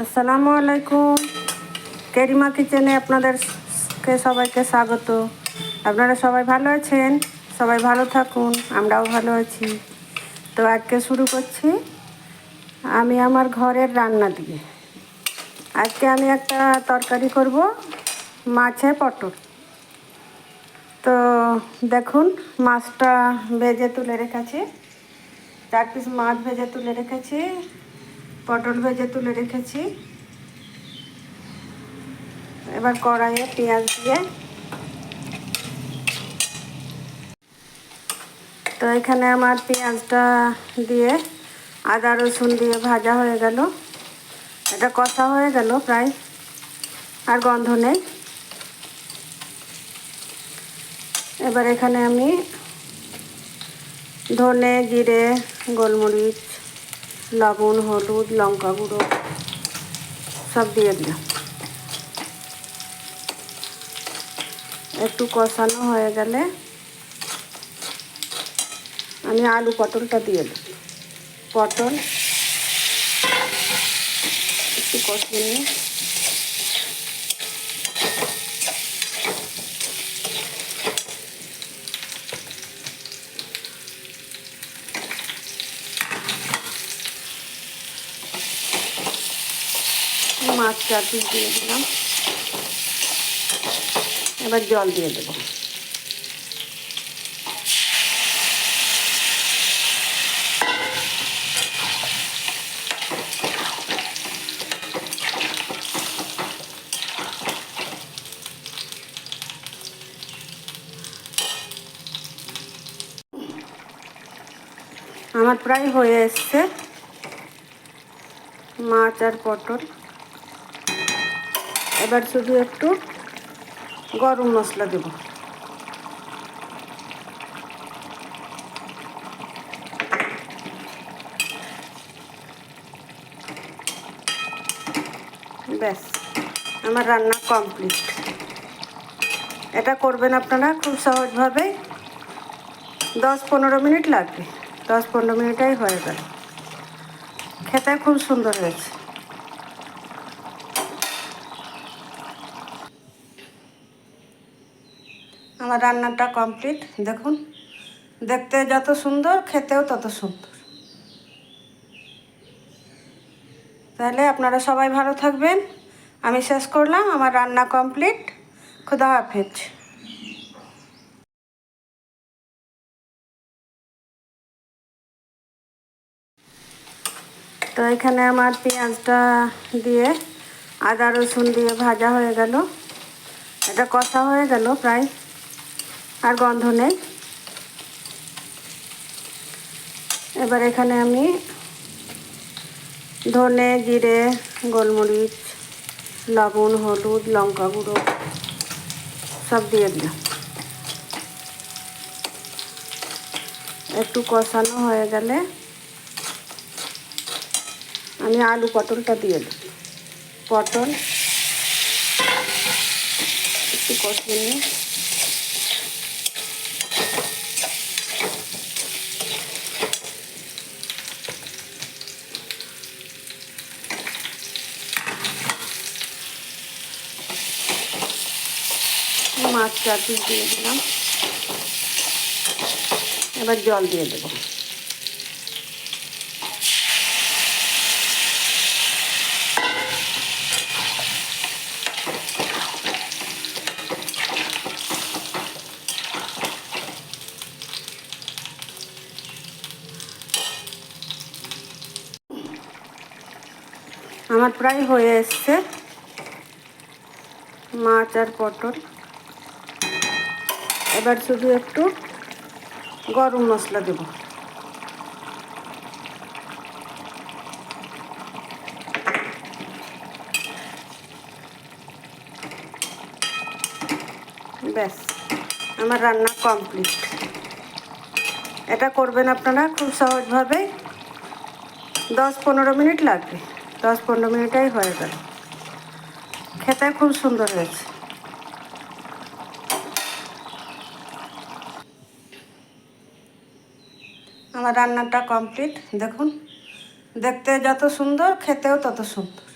আসসালামু আলাইকুম। কেরিমা কিচেনে আপনাদেরকে সবাইকে স্বাগত। আপনারা সবাই ভালো আছেন? সবাই ভালো থাকুন, আমরাও ভালো আছি। তো আজকে শুরু করছি আমি আমার ঘরের রান্না দিয়ে। আজকে আমি একটা তরকারি করব, মাছে পটল। তো দেখুন, মাছটা ভেজে তুলে রেখেছি, 4 পিস মাছ ভেজে তুলে রেখেছি, পটল ভেজে তুলে রেখেছি। এবার কড়াইয়ে পেঁয়াজ দিয়ে, তো এখানে আমার পেঁয়াজটা দিয়ে আদা রসুন দিয়ে ভাজা হয়ে গেল, এটা কষা হয়ে গেল প্রায়, আর গন্ধ নেই। এবার এখানে আমি ধনে, জিরে, গোলমরিচ, লবণ, হলুদ, লঙ্কা গুঁড়ো সব দিয়ে দিলাম। একটু কষানো হয়ে গেলে আমি আলু পটলটা দিয়ে দেব। পটল একটু কষিয়ে নিয়ে মাছ 4 পিস দিয়ে দিলাম। এবার জল দিয়ে দেব। আমার প্রায় হয়ে এসছে মাছ আর পটল। এবার শুধু একটু গরম মশলা দেব। ব্যাস, আমার রান্না কমপ্লিট। এটা করবেন আপনারা খুব সহজভাবে, 10-15 মিনিট লাগবে। 10-15 মিনিটেই হয়ে গেল। খেতে খুব সুন্দর হয়েছে। আমার রান্নাটা কমপ্লিট। দেখুন, দেখতে যত সুন্দর, খেতেও তত সুন্দর। তাহলে আপনারা সবাই ভালো থাকবেন। আমি শেষ করলাম, আমার রান্না কমপ্লিট। খুদা হাফেজ। তো এখানে আমার পেঁয়াজটা দিয়ে আদা রসুন দিয়ে ভাজা হয়ে গেল, এটা কষা হয়ে গেল প্রায়, আর গন্ধ নেই। এবার এখানে আমি ধনে, জিরে, গোলমরিচ, লবণ, হলুদ, লঙ্কা গুঁড়ো সব দিয়ে দিলাম। একটু কষানো হয়ে গেলে আমি আলু পটলটা দিয়ে দেব। পটল একটু কষিয়ে নিয়ে মাছ 4 পিস দিয়ে দিলাম। এবার জল দিয়ে দেব। আমার প্রায় হয়ে এসছে মাছ আর পটল। এবার শুধু একটু গরম মশলা দেব। ব্যাস, আমার রান্না কমপ্লিট। এটা করবেন আপনারা খুব সহজভাবে, 10-15 মিনিট লাগবে। 10-15 মিনিটেই হয়ে গেল। খেতে খুব সুন্দর হয়েছে। আমার রান্নাটা কমপ্লিট। দেখুন, দেখতে যত সুন্দর, খেতেও তত সুন্দর।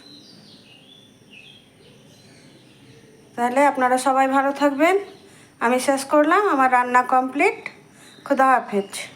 তাহলে আপনারা সবাই ভালো থাকবেন। আমি শেষ করলাম, আমার রান্না কমপ্লিট। খুদা হাফেজ।